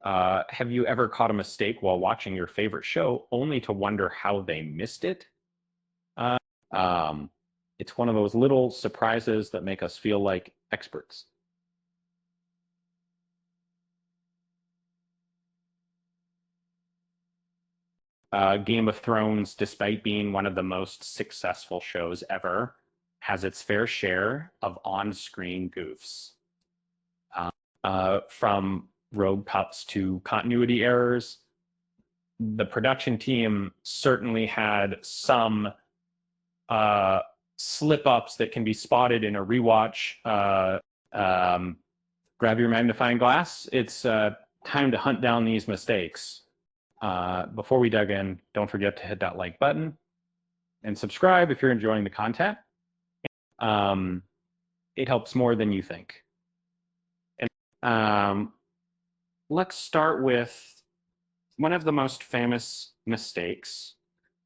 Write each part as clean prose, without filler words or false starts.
Have you ever caught a mistake while watching your favorite show only to wonder how they missed it? Uh, um, it's one of those little surprises that make us feel like experts. Game of Thrones, despite being one of the most successful shows ever, has its fair share of on-screen goofs. Uh, from rogue cuts to continuity errors, the production team certainly had some uh, slip ups that can be spotted in a rewatch. Um, Grab your magnifying glass. It's time to hunt down these mistakes. Before we dug in, don't forget to hit that like button and subscribe if you're enjoying the content. Um, it helps more than you think. And let's start with one of the most famous mistakes,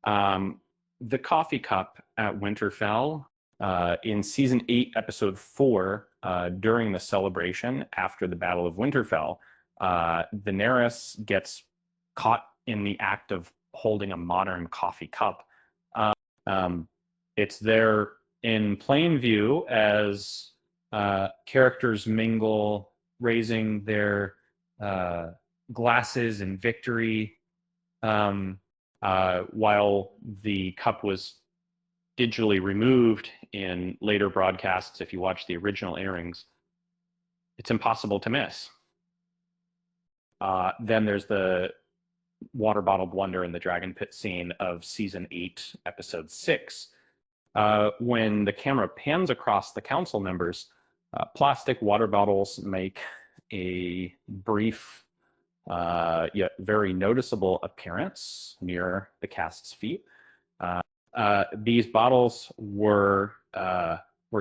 um, the coffee cup at Winterfell in season 8, episode 4, during the celebration after the Battle of Winterfell. Daenerys gets caught in the act of holding a modern coffee cup. Um, it's there in plain view as characters mingle, raising their uh, glasses in victory, um, while the cup was digitally removed in later broadcasts. If you watch the original airings, it's impossible to miss. Then there's the water bottle blunder in the dragon pit scene of season 8, episode 6, when the camera pans across the council members. Plastic water bottles make a brief yet very noticeable appearance near the cast's feet. These bottles were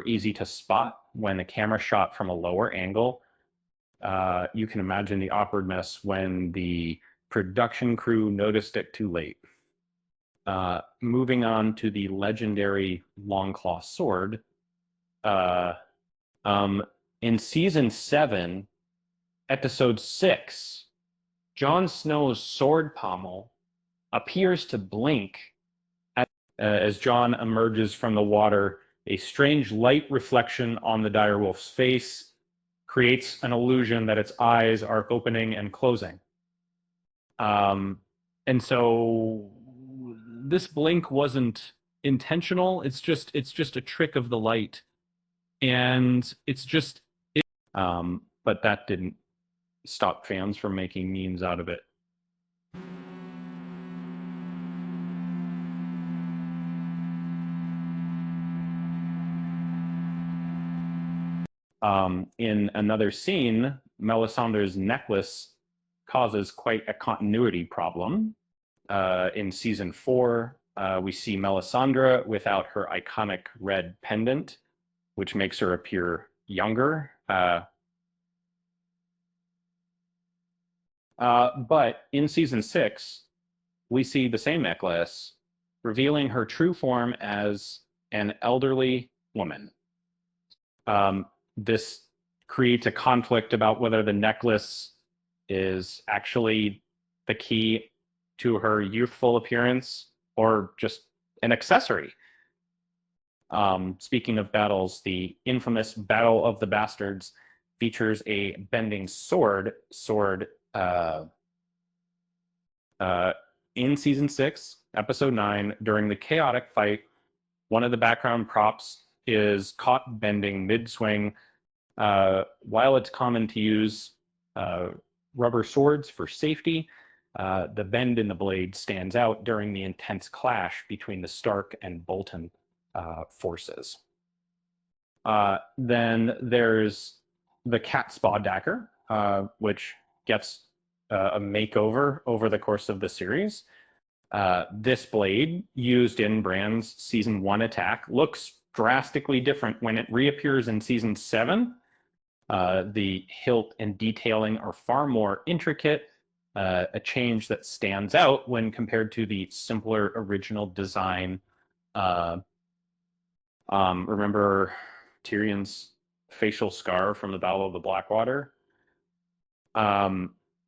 easy to spot when the camera shot from a lower angle. You can imagine the awkwardness when the production crew noticed it too late. Moving on to the legendary Longclaw sword. Uh, um, in season 7, episode 6, Jon Snow's sword pommel appears to blink as Jon emerges from the water. A strange light reflection on the direwolf's face creates an illusion that its eyes are opening and closing. And so this blink wasn't intentional. It's just a trick of the light, and but that didn't stop fans from making memes out of it. In another scene, Melisandre's necklace causes quite a continuity problem. In season 4, we see Melisandre without her iconic red pendant, which makes her appear younger. But in season 6, we see the same necklace, revealing her true form as an elderly woman. This creates a conflict about whether the necklace is actually the key to her youthful appearance or just an accessory. Speaking of battles, the infamous Battle of the Bastards features a bending sword uh, in season 6, episode 9. During the chaotic fight, one of the background props is caught bending mid-swing. While it's common to use rubber swords for safety, the bend in the blade stands out during the intense clash between the Stark and Bolton forces. Then there's the Catspaw dagger, which gets a makeover over the course of the series. This blade, used in Bran's season 1 attack, looks drastically different when it reappears in season 7. The hilt and detailing are far more intricate, a change that stands out when compared to the simpler original design. Remember Tyrion's facial scar from the Battle of the Blackwater?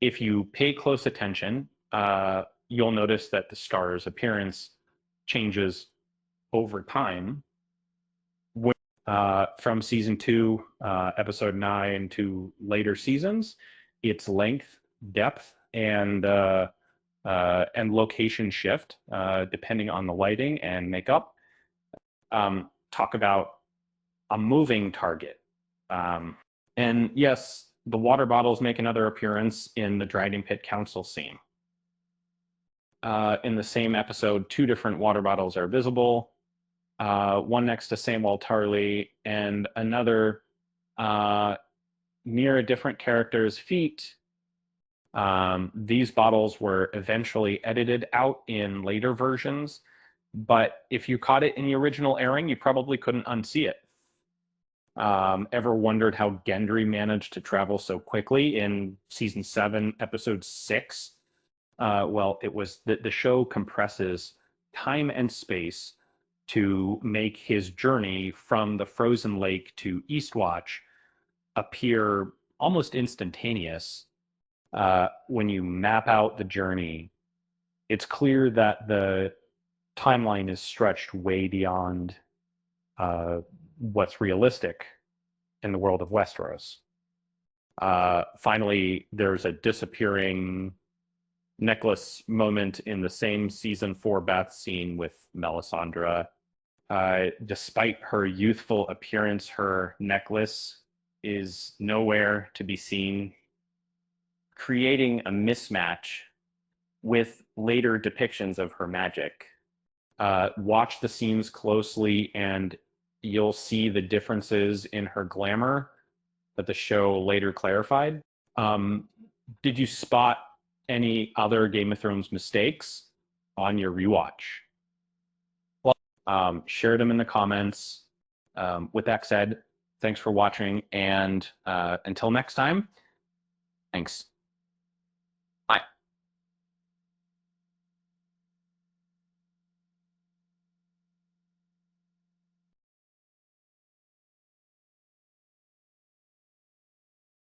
if you pay close attention, you'll notice that the star's appearance changes over time. From season 2, episode 9 to later seasons, its length, depth, and location shift depending on the lighting and makeup. Talk about a moving target. And yes, the water bottles make another appearance in the Dragon Pit Council scene. In the same episode, 2 different water bottles are visible, one next to Samwell Tarly and another near a different character's feet. These bottles were eventually edited out in later versions, but if you caught it in the original airing, you probably couldn't unsee it. Ever wondered how Gendry managed to travel so quickly in season 7, episode 6? Well, it was the show compresses time and space to make his journey from the frozen lake to Eastwatch appear almost instantaneous. When you map out the journey, it's clear that the timeline is stretched way beyond what's realistic in the world of Westeros. Finally, there's a disappearing necklace moment in the same season 4 bath scene with Melisandre. Despite her youthful appearance, her necklace is nowhere to be seen, creating a mismatch with later depictions of her magic. Watch the scenes closely and you'll see the differences in her glamour that the show later clarified. Did you spot any other Game of Thrones mistakes on your rewatch? Well, share them in the comments. With that said, thanks for watching, and until next time, thanks.